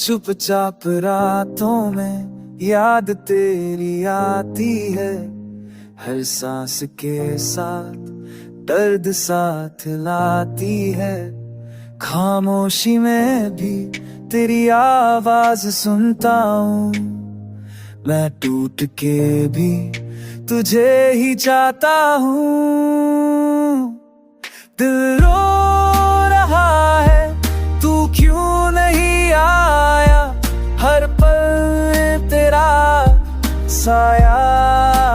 चुपचाप रातों में याद तेरी आती है, हर सांस के साथ दर्द साथ लाती है। खामोशी में भी तेरी आवाज सुनता हूँ, मैं टूट के भी तुझे ही चाहता हूँ। दिल रो रहा है तू क्यों नहीं आया, हर पल तेरा साया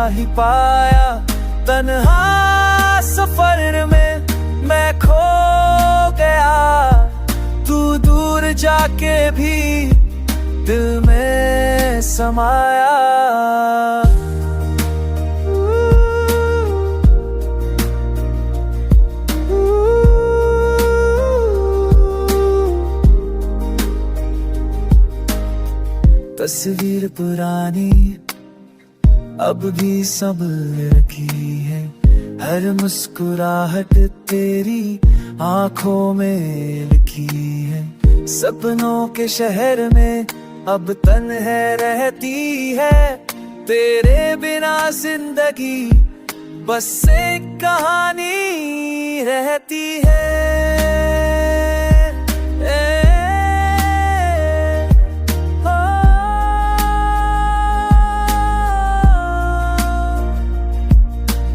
ही पाया। तन्हा सफर में मैं खो गया, तू दूर जाके भी दिल में समाया। तस्वीर पुरानी अब भी संभल रखी है, हर मुस्कुराहट तेरी आंखों में लिखी है। सपनों के शहर में अब तन्हे रहती है, तेरे बिना जिंदगी बस एक कहानी रहती है।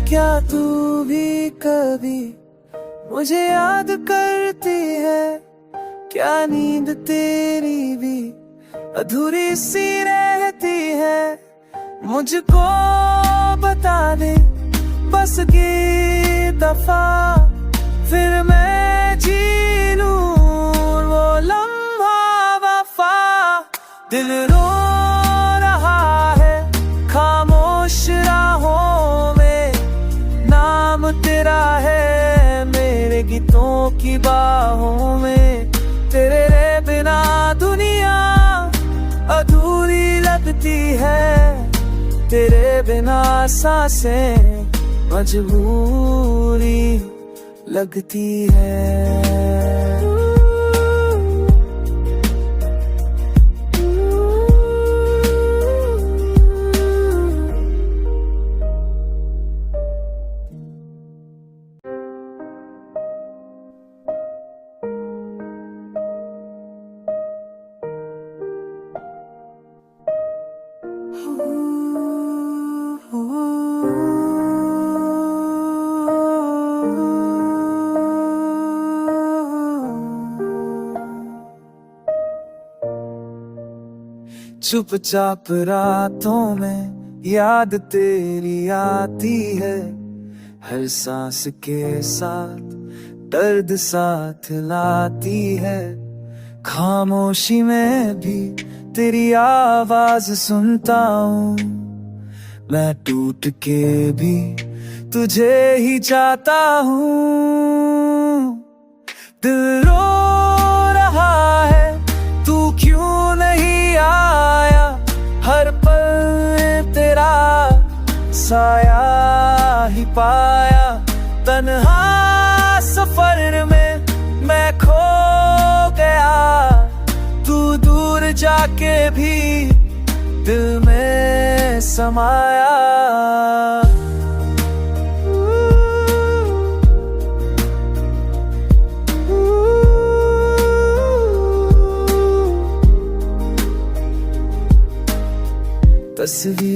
क्या तू भी कभी मुझे याद करती है, क्या नींद तेरी भी अधूरी सी रहती है। मुझको बता दे बस ये दफा, फिर मैं जी लूं वो लम्हा वफा। दिल रो रहा है खामोश राहों में, नाम तेरा है मेरे गीतों की बाहों में। तेरे रे बिना दुनिया अधूरी लगती है, तेरे बिना सांसें मजबूरी लगती है। चुपचाप रातों में याद तेरी आती है, हर सांस के साथ दर्द साथ लाती है। खामोशी में भी तेरी आवाज सुनता हूँ, मैं टूट के भी तुझे ही चाहता हूँ। दिल रो रहा है तू क्यों नहीं आया, हर पल तेरा साया ही पाया। तन्हा सफर में मैं खो गया, तू दूर जाके भी दिल में समाया। तस्वीर